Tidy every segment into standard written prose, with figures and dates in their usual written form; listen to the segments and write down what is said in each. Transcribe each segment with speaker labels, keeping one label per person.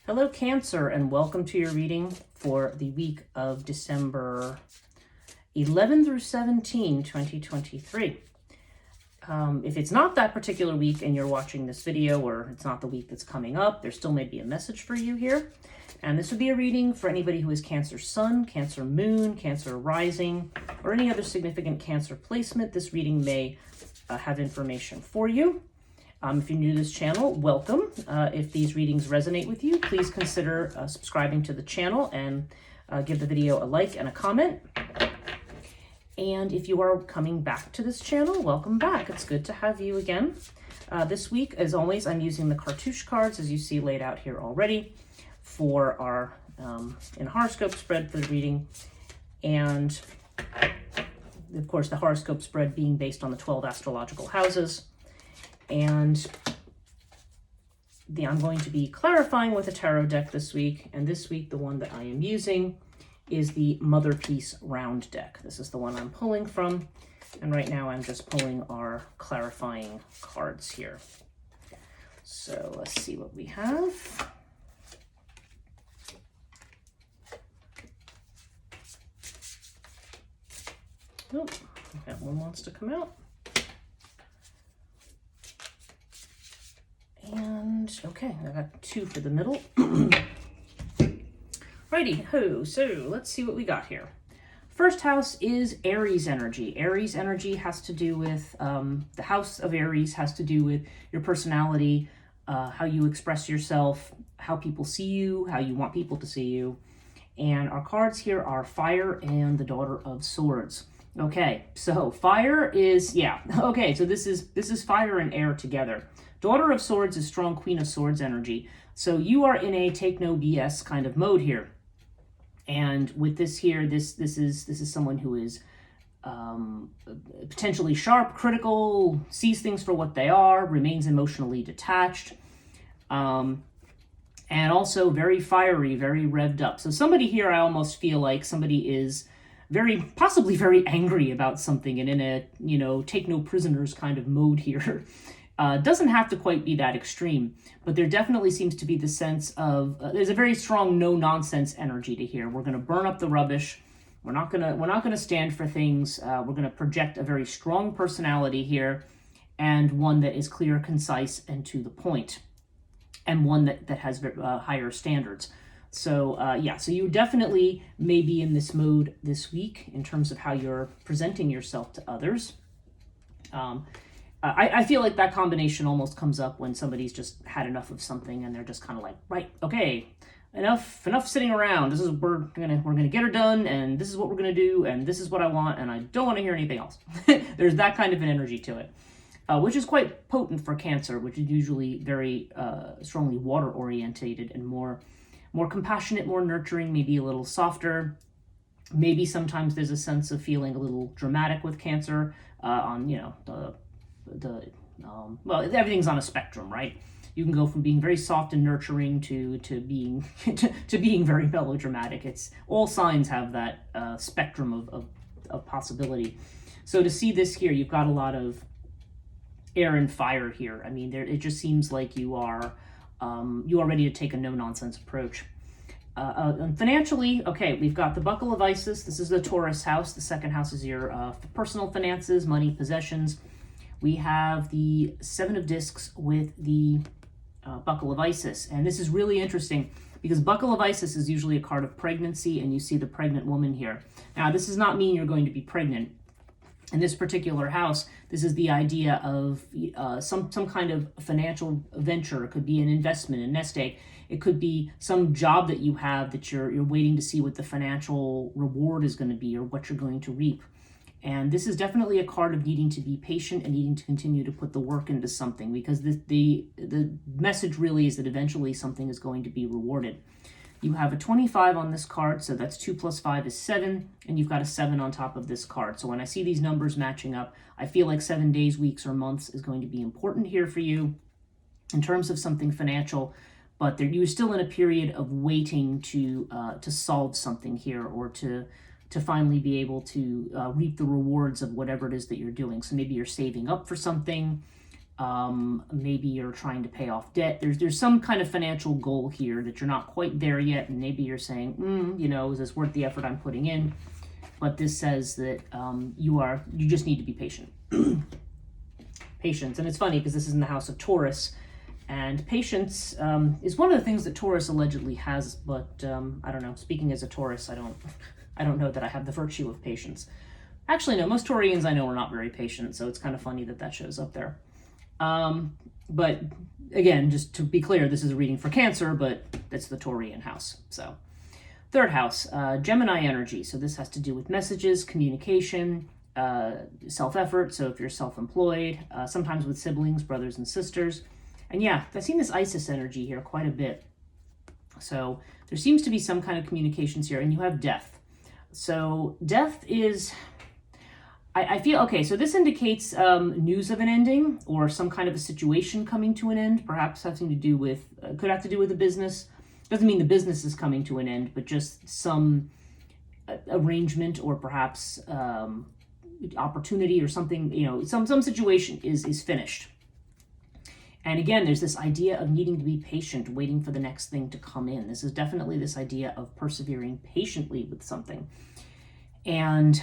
Speaker 1: Hello, Cancer, and welcome to your reading for the week of December 11 through 17, 2023. If it's not that particular week and you're watching this video, or it's not the week that's coming up, there still may be a message for you here. And this would be a reading for anybody who is Cancer Sun, Cancer Moon, Cancer Rising, or any other significant Cancer placement. This reading may have information for you. If you're new to this channel, welcome. If these readings resonate with you, please consider subscribing to the channel and give the video a like and a comment. And if you are coming back to this channel, welcome back. It's good to have you again. This week, as always, I'm using the cartouche cards, as you see laid out here already, for our in horoscope spread for the reading. And of course, the horoscope spread being based on the 12 astrological houses. And I'm going to be clarifying with a tarot deck this week. And this week, the one that I am using is the Mother Peace Round deck. This is the one I'm pulling from. And right now, I'm just pulling our clarifying cards here. So let's see what we have. Oh, that one wants to come out. And okay, I got two for the middle. Righty ho, so let's see what we got here. First house is Aries energy. Aries energy has to do with, the house of Aries has to do with your personality, how you express yourself, how people see you, how you want people to see you. And our cards here are Fire and the Daughter of Swords. Okay, so fire is, okay, so this is fire and air together. Daughter of Swords is strong Queen of Swords energy. So you are in a take no BS kind of mode here. And with this here, this is someone who is potentially sharp, critical, sees things for what they are, remains emotionally detached, and also very fiery, very revved up. So somebody here, I almost feel like somebody is possibly very angry about something and in a, take no prisoners kind of mode here. Doesn't have to quite be that extreme, but there definitely seems to be the sense of there's a very strong no-nonsense energy to here. We're going to burn up the rubbish. We're not gonna stand for things. We're going to project a very strong personality here, and one that is clear, concise, and to the point, and one that has higher standards. So so you definitely may be in this mode this week in terms of how you're presenting yourself to others. I feel like that combination almost comes up when somebody's just had enough of something and they're just kind of like, right, okay, enough sitting around. This is we're gonna get her done, and this is what we're gonna do, and this is what I want, and I don't want to hear anything else. There's that kind of an energy to it, which is quite potent for Cancer, which is usually very strongly water orientated and more compassionate, more nurturing, maybe a little softer. Maybe sometimes there's a sense of feeling a little dramatic with Cancer on well, everything's on a spectrum, right? You can go from being very soft and nurturing to being to being very melodramatic. It's all signs have that spectrum of possibility. So to see this here, you've got a lot of air and fire here. I mean, it just seems like you are ready to take a no-nonsense approach. Financially, okay, we've got the Buckle of Isis. This is the Taurus house. The second house is your personal finances, money, possessions. We have the Seven of Discs with the Buckle of Isis. And this is really interesting because Buckle of Isis is usually a card of pregnancy, and you see the pregnant woman here. Now, this does not mean you're going to be pregnant. In this particular house, this is the idea of some kind of financial venture. It could be an investment, a nest egg. It could be some job that you have that you're waiting to see what the financial reward is going to be or what you're going to reap. And this is definitely a card of needing to be patient and needing to continue to put the work into something, because the message really is that eventually something is going to be rewarded. You have a 25 on this card, so that's 2 plus 5 is 7, and you've got a 7 on top of this card. So when I see these numbers matching up, I feel like 7 days, weeks, or months is going to be important here for you in terms of something financial, but you're still in a period of waiting to solve something here, or to finally be able to reap the rewards of whatever it is that you're doing. So maybe you're saving up for something, Maybe you're trying to pay off debt. There's some kind of financial goal here that you're not quite there yet, and maybe you're saying, is this worth the effort I'm putting in? But this says that you just need to be patient. Patience, and it's funny because this is in the house of Taurus, and patience is one of the things that Taurus allegedly has. But I don't know. Speaking as a Taurus, I don't know that I have the virtue of patience. Actually, no. Most Taurians I know are not very patient, so it's kind of funny that that shows up there. But again, just to be clear, this is a reading for Cancer, but it's the Taurian house. So, third house, Gemini energy. So this has to do with messages, communication, self-effort. So if you're self-employed, sometimes with siblings, brothers and sisters. And yeah, I've seen this Isis energy here quite a bit. So there seems to be some kind of communications here, and you have death. So death is... I feel, okay, so this indicates news of an ending or some kind of a situation coming to an end, perhaps having to do with, could have to do with a business. Doesn't mean the business is coming to an end, but just some arrangement or perhaps opportunity or something, some situation is finished. And again, there's this idea of needing to be patient, waiting for the next thing to come in. This is definitely this idea of persevering patiently with something. And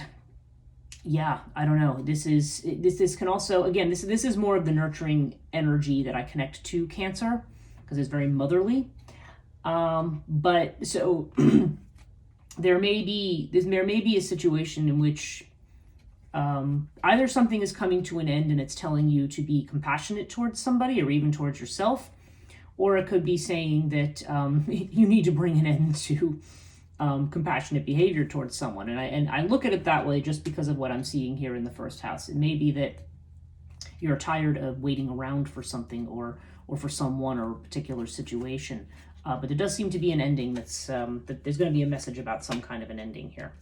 Speaker 1: yeah, I don't know. This can also, again, this is more of the nurturing energy that I connect to Cancer because it's very motherly. But so there may be a situation in which either something is coming to an end and it's telling you to be compassionate towards somebody or even towards yourself, or it could be saying that you need to bring an end to compassionate behavior towards someone. And I look at it that way just because of what I'm seeing here in the first house. It may be that you're tired of waiting around for something or for someone or a particular situation. But there does seem to be an ending that there's going to be a message about some kind of an ending here.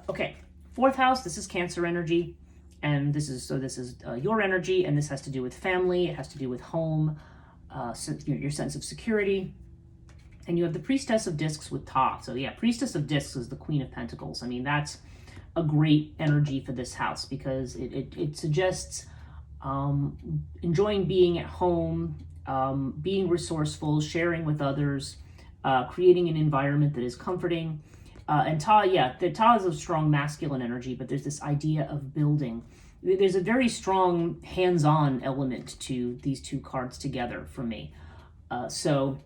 Speaker 1: Okay, fourth house, this is Cancer energy. And this is your energy, and this has to do with family. It has to do with home, your sense of security. And you have the Priestess of Discs with Ta. So yeah, Priestess of Discs is the Queen of Pentacles. I mean, that's a great energy for this house because it suggests enjoying being at home, being resourceful, sharing with others, creating an environment that is comforting. And Ta, the Ta is a strong masculine energy, but there's this idea of building. There's a very strong hands-on element to these two cards together for me. So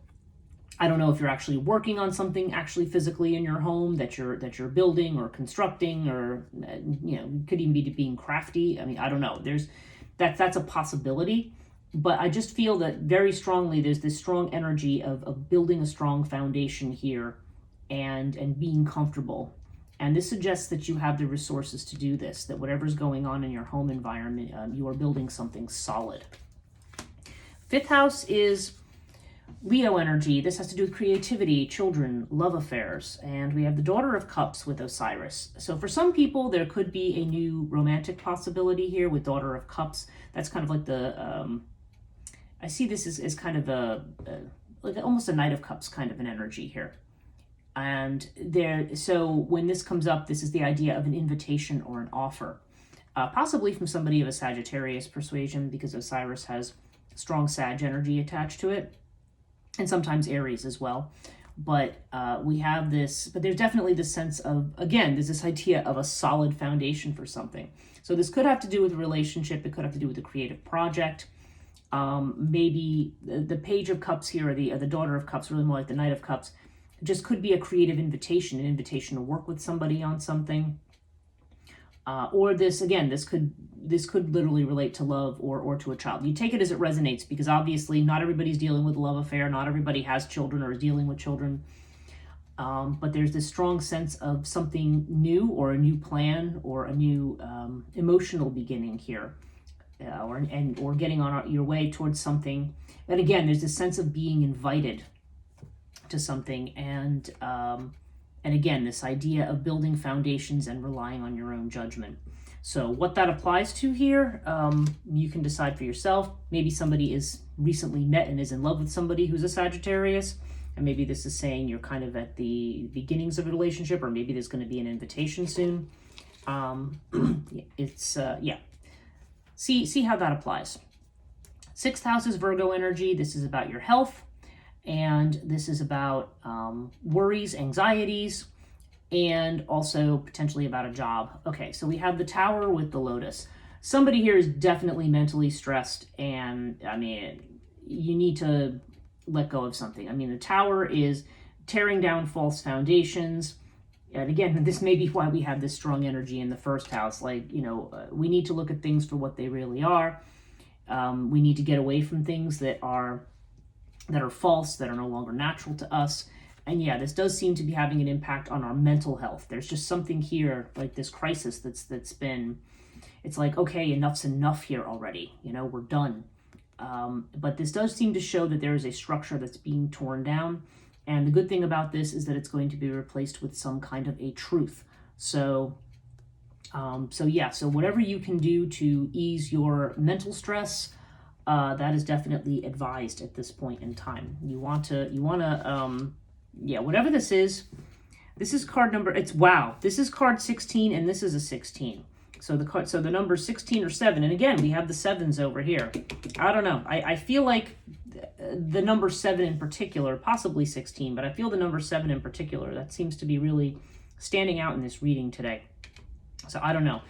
Speaker 1: I don't know if you're actually working on something actually physically in your home that you're building or constructing, or could even be being crafty. I mean, I don't know. That's a possibility, but I just feel that very strongly there's this strong energy of building a strong foundation here and being comfortable. And this suggests that you have the resources to do this, that whatever's going on in your home environment, you are building something solid. Fifth house is Leo energy. This has to do with creativity, children, love affairs, and we have the Daughter of Cups with Osiris. So for some people, there could be a new romantic possibility here with Daughter of Cups. That's kind of like I see this as kind of like almost a Knight of Cups kind of an energy here. And so when this comes up, this is the idea of an invitation or an offer, possibly from somebody of a Sagittarius persuasion, because Osiris has strong Sag energy attached to it. And sometimes Aries as well. But we have this, but there's definitely this sense of, again, there's this idea of a solid foundation for something. So this could have to do with a relationship. It could have to do with a creative project. Maybe the Page of Cups here, or the Daughter of Cups, really more like the Knight of Cups, just could be a creative invitation, an invitation to work with somebody on something. Or this could literally relate to love or to a child. You take it as it resonates, because obviously not everybody's dealing with a love affair. Not everybody has children or is dealing with children. But there's this strong sense of something new, or a new plan, or a new emotional beginning here, or getting on your way towards something. And again, there's this sense of being invited to something, and again, this idea of building foundations and relying on your own judgment. So what that applies to here, you can decide for yourself. Maybe somebody is recently met and is in love with somebody who's a Sagittarius, and maybe this is saying you're kind of at the beginnings of a relationship, or maybe there's going to be an invitation soon. See how that applies. Sixth house is Virgo energy. This is about your health, and this is about worries, anxieties, and also potentially about a job. Okay, so we have the Tower with the Lotus. Somebody here is definitely mentally stressed, and I mean, you need to let go of something. I mean, the Tower is tearing down false foundations. And again, this may be why we have this strong energy in the first house. Like, we need to look at things for what they really are. We need to get away from things that are false, that are no longer natural to us. And yeah, this does seem to be having an impact on our mental health. There's just something here, like this crisis that's been, it's like, okay, enough's enough here already. We're done. But this does seem to show that there is a structure that's being torn down. And the good thing about this is that it's going to be replaced with some kind of a truth. So whatever you can do to ease your mental stress, that is definitely advised at this point in time. You want to, whatever this is card number, this is card 16 and this is a 16. So the number 16 or 7, and again, we have the 7s over here. I don't know. I feel like the number 7 in particular, possibly 16, but I feel the number 7 in particular, that seems to be really standing out in this reading today. So I don't know.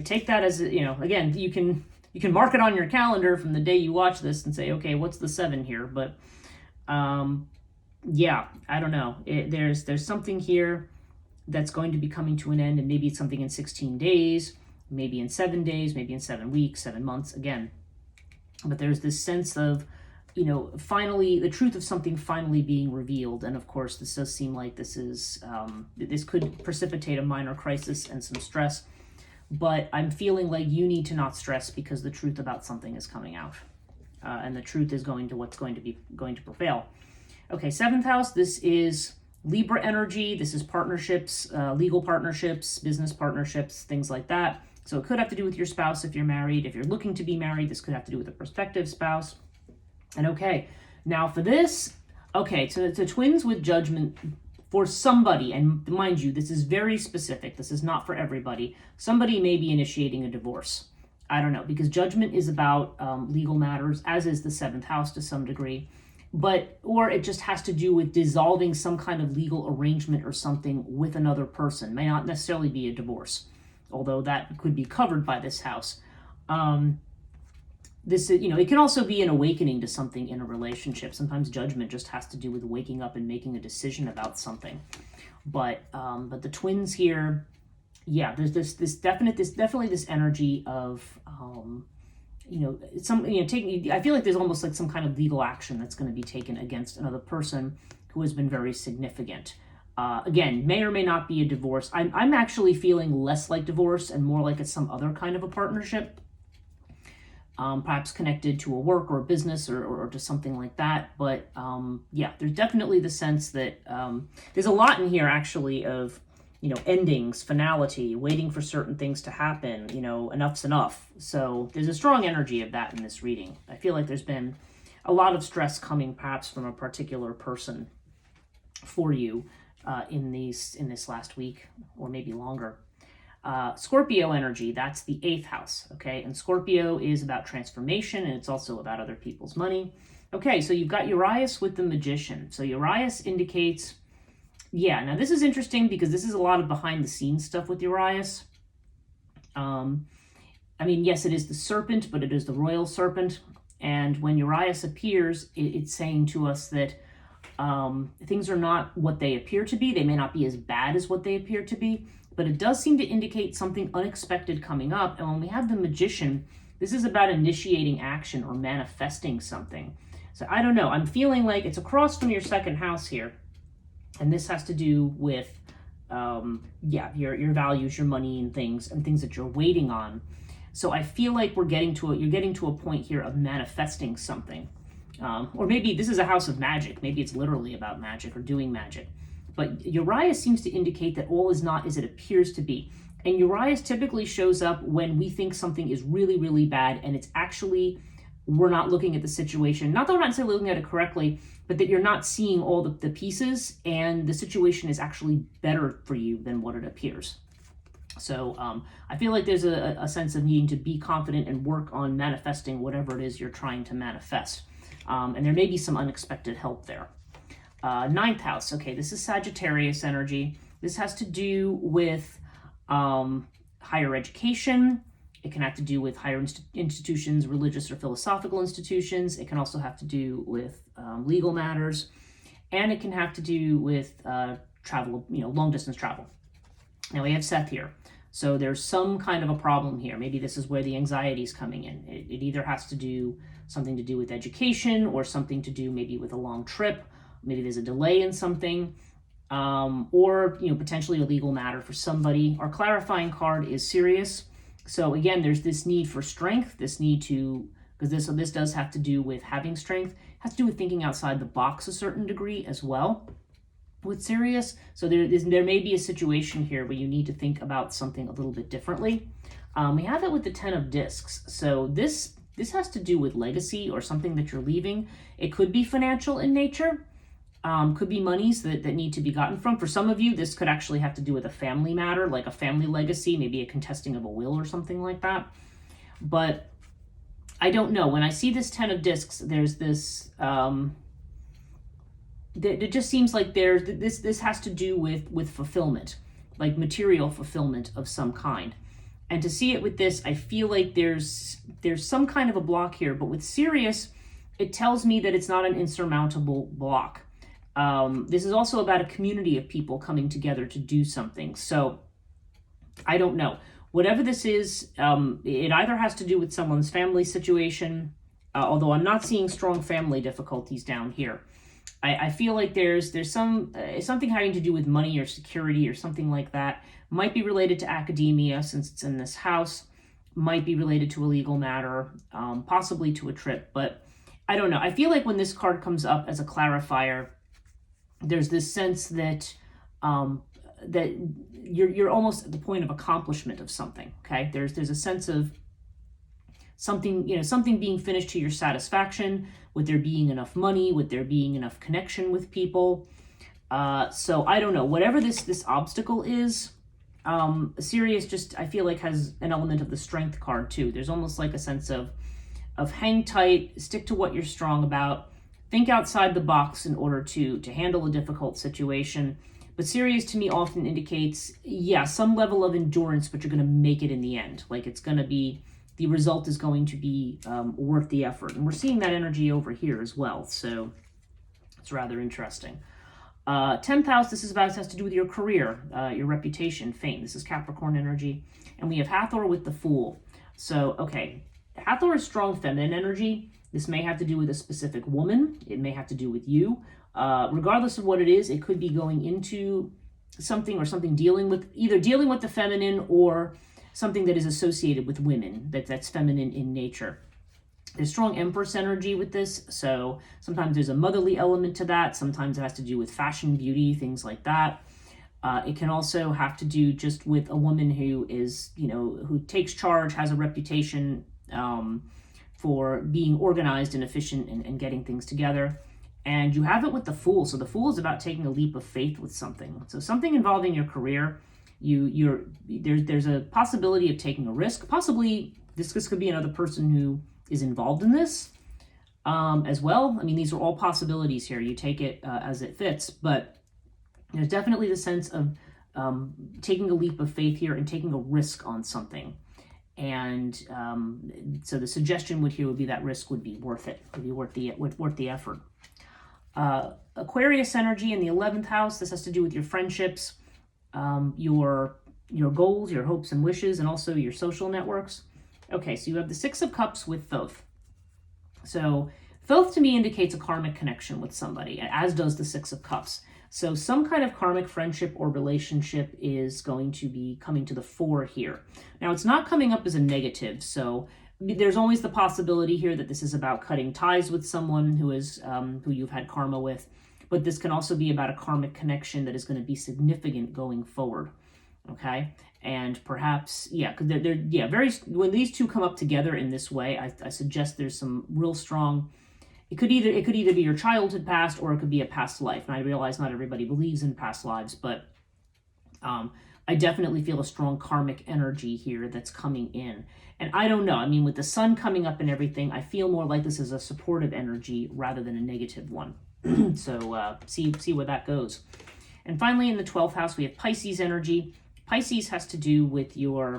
Speaker 1: Take that as, again, you can mark it on your calendar from the day you watch this and say, okay, what's the 7 here? But I don't know. There's something here that's going to be coming to an end, and maybe it's something in 16 days, maybe in 7 days, maybe in 7 weeks, 7 months, again. But there's this sense of, finally, the truth of something finally being revealed. And of course, this does seem like this could precipitate a minor crisis and some stress. But I'm feeling like you need to not stress because the truth about something is coming out. And the truth is going to prevail. Okay, 7th house, this is Libra energy. This is partnerships, legal partnerships, business partnerships, things like that. So it could have to do with your spouse if you're married. If you're looking to be married, this could have to do with a prospective spouse. And okay, now for this, okay, so it's a twins with judgment for somebody. And mind you, this is very specific. This is not for everybody. Somebody may be initiating a divorce. I don't know, because judgment is about legal matters, as is the 7th house to some degree. Or it just has to do with dissolving some kind of legal arrangement or something with another person. May not necessarily be a divorce, although that could be covered by this house. It can also be an awakening to something in a relationship. Sometimes judgment just has to do with waking up and making a decision about something. But the twins here, there's definitely this energy of I feel like there's almost like some kind of legal action that's going to be taken against another person who has been very significant. Again, may or may not be a divorce. I'm actually feeling less like divorce and more like it's some other kind of a partnership, perhaps connected to a work or a business or to something like that. But there's definitely the sense that there's a lot in here actually of endings, finality, waiting for certain things to happen, enough's enough. So there's a strong energy of that in this reading. I feel like there's been a lot of stress coming perhaps from a particular person for you in this last week or maybe longer. Scorpio energy, that's the 8th house, okay? And Scorpio is about transformation, and it's also about other people's money. Okay, so you've got Urias with the Magician. So Urias indicates, now this is interesting because this is a lot of behind-the-scenes stuff with Urias. Yes, it is the serpent, but it is the royal serpent. And when Urias appears, it's saying to us that things are not what they appear to be. They may not be as bad as what they appear to be, but it does seem to indicate something unexpected coming up. And when we have the Magician, this is about initiating action or manifesting something. So I don't know. I'm feeling like it's across from your 2nd house here. And this has to do with, your values, your money and things that you're waiting on. So I feel like you're getting to a point here of manifesting something. Or maybe this is a house of magic. Maybe it's literally about magic or doing magic. But Urias seems to indicate that all is not as it appears to be. And Urias typically shows up when we think something is really, really bad, and it's actually, we're not looking at the situation. Not that we're not necessarily looking at it correctly, but that you're not seeing all the pieces, and the situation is actually better for you than what it appears. So I feel like there's a sense of needing to be confident and work on manifesting whatever it is you're trying to manifest. And there may be some unexpected help there. Ninth house. Okay, this is Sagittarius energy. This has to do with higher education. It can have to do with higher institutions, religious or philosophical institutions. It can also have to do with legal matters. And it can have to do with travel, long distance travel. Now we have Seth here. So there's some kind of a problem here. Maybe this is where the anxiety is coming in. It either has to do something to do with education or something to do maybe with a long trip. Maybe there's a delay in something, or potentially a legal matter for somebody. Our clarifying card is Sirius. So again, there's this need for strength, this need to, because this does have to do with having strength, it has to do with thinking outside the box a certain degree as well with Sirius. So there may be a situation here where you need to think about something a little bit differently. We have it with the 10 of discs. So this has to do with legacy or something that you're leaving. It could be financial in nature. Could be monies that need to be gotten from. For some of you, this could actually have to do with a family matter, like a family legacy, maybe a contesting of a will or something like that. But I don't know. When I see this 10 of discs, there's this, it just seems like this has to do with fulfillment, like material fulfillment of some kind. And to see it with this, I feel like there's some kind of a block here. But with Sirius, it tells me that it's not an insurmountable block. This is also about a community of people coming together to do something. So I don't know. Whatever this is, it either has to do with someone's family situation, although I'm not seeing strong family difficulties down here. I feel like there's something having to do with money or security or something like that. Might be related to academia since it's in this house. Might be related to a legal matter, possibly to a trip. But I don't know. I feel like when this card comes up as a clarifier, there's this sense that that you're almost at the point of accomplishment of something. Okay, there's a sense of something, something being finished to your satisfaction, with there being enough money, with there being enough connection with people. So I don't know, whatever this obstacle is, Sirius just, I feel like, has an element of the strength card too. There's almost like a sense of hang tight, stick to what you're strong about, think outside the box in order to handle a difficult situation. But Sirius to me often indicates, some level of endurance, but you're going to make it in the end. Like it's going to be, the result is going to be worth the effort. And we're seeing that energy over here as well. So it's rather interesting. 10th house, this has to do with your career, your reputation, fame. This is Capricorn energy. And we have Hathor with the Fool. So, okay, Hathor is strong feminine energy. This may have to do with a specific woman. It may have to do with you. Regardless of what it is, it could be going into something or something dealing with the feminine or something that is associated with women, that's feminine in nature. There's strong Empress energy with this, so sometimes there's a motherly element to that. Sometimes it has to do with fashion, beauty, things like that. It can also have to do just with a woman who is, who takes charge, has a reputation for being organized and efficient and getting things together. And you have it with the Fool. So the Fool is about taking a leap of faith with something. So something involving your career, there's a possibility of taking a risk. Possibly this could be another person who is involved in this as well. I mean, these are all possibilities here. You take it as it fits, but there's definitely the sense of taking a leap of faith here and taking a risk on something. And so the suggestion would be that risk would be worth it. Would be worth the effort. Aquarius energy in the 11th house. This has to do with your friendships, your goals, your hopes and wishes, and also your social networks. Okay, so you have the 6 of Cups with Thoth. So Thoth to me indicates a karmic connection with somebody, as does the 6 of Cups. So some kind of karmic friendship or relationship is going to be coming to the fore here. Now, it's not coming up as a negative, so there's always the possibility here that this is about cutting ties with someone who you've had karma with, but this can also be about a karmic connection that is going to be significant going forward. Okay, and perhaps because when these two come up together in this way, I suggest there's some real strong. It could either be your childhood past or it could be a past life. And I realize not everybody believes in past lives, but I definitely feel a strong karmic energy here that's coming in. And I don't know, I mean, with the sun coming up and everything, I feel more like this is a supportive energy rather than a negative one. So see where that goes. And finally, in the 12th house, we have Pisces energy. Pisces has to do with your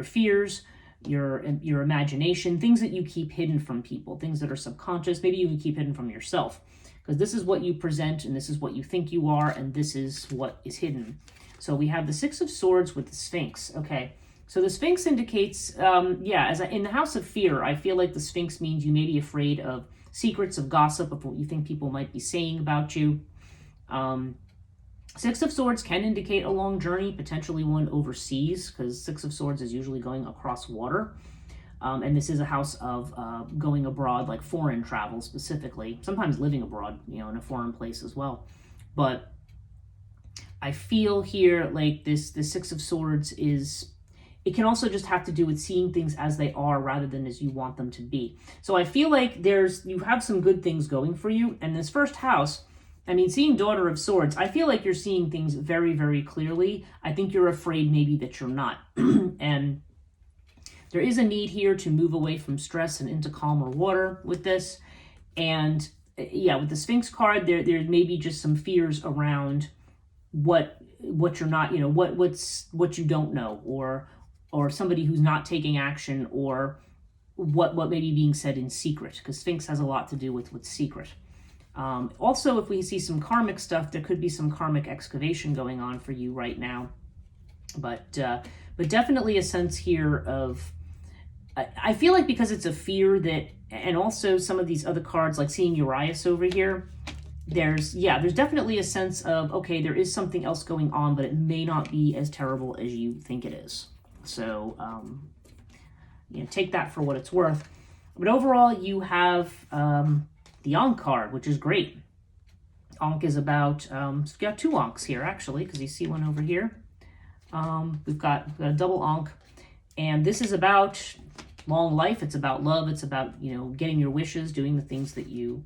Speaker 1: fears, your imagination, things that you keep hidden from people, things that are subconscious, maybe you can keep hidden from yourself. Because this is what you present, and this is what you think you are, and this is what is hidden. So we have the Six of Swords with the Sphinx. Okay, so the Sphinx indicates, in the House of Fear, I feel like the Sphinx means you may be afraid of secrets, of gossip, of what you think people might be saying about you. Six of Swords can indicate a long journey, potentially one overseas, because Six of Swords is usually going across water. And this is a house of going abroad, like foreign travel specifically, sometimes living abroad, in a foreign place as well. But I feel here like the Six of Swords it can also just have to do with seeing things as they are rather than as you want them to be. So I feel like you have some good things going for you. And this first house, I mean, seeing Daughter of Swords, I feel like you're seeing things very, very clearly. I think you're afraid maybe that you're not. And there is a need here to move away from stress and into calmer water with this. And yeah, with the Sphinx card, there may be just some fears around what you're not, what you don't know, or somebody who's not taking action, or what may be being said in secret, because Sphinx has a lot to do with what's secret. Also, if we see some karmic stuff, there could be some karmic excavation going on for you right now. But definitely a sense here of, I feel like because it's a fear that, and also some of these other cards, like seeing Urias over here, there's definitely a sense of, okay, there is something else going on, but it may not be as terrible as you think it is. So, take that for what it's worth. But overall, you have the Ankh card, which is great. Ankh is about, we've got two Ankhs here, actually, because you see one over here. We've got a double Ankh, and this is about long life. It's about love. It's about, getting your wishes, doing the things that you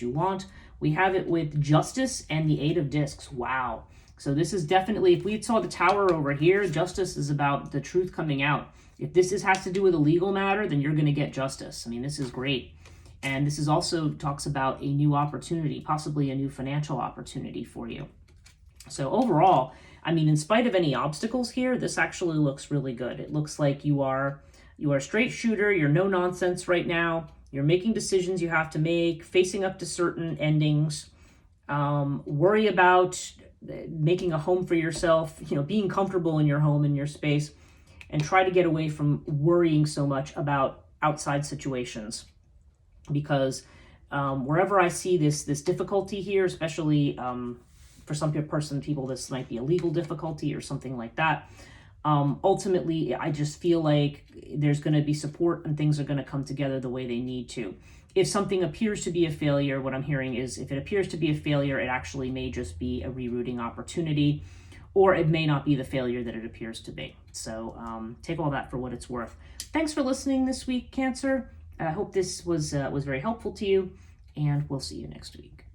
Speaker 1: want. We have it with Justice and the Eight of Discs. Wow. So this is definitely, if we saw the Tower over here, Justice is about the truth coming out. If this has to do with a legal matter, then you're going to get justice. I mean, this is great. And this is also talks about a new opportunity, possibly a new financial opportunity for you. So overall, I mean, in spite of any obstacles here, this actually looks really good. It looks like you are a straight shooter. You're no nonsense right now. You're making decisions you have to make, facing up to certain endings. Worry about making a home for yourself, being comfortable in your home, in your space, and try to get away from worrying so much about outside situations. Because wherever I see this difficulty here, especially for some people, this might be a legal difficulty or something like that. Ultimately, I just feel like there's going to be support and things are going to come together the way they need to. If something appears to be a failure, what I'm hearing is if it appears to be a failure, it actually may just be a rerouting opportunity, or it may not be the failure that it appears to be. So take all that for what it's worth. Thanks for listening this week, Cancer. I hope this was very helpful to you, and we'll see you next week.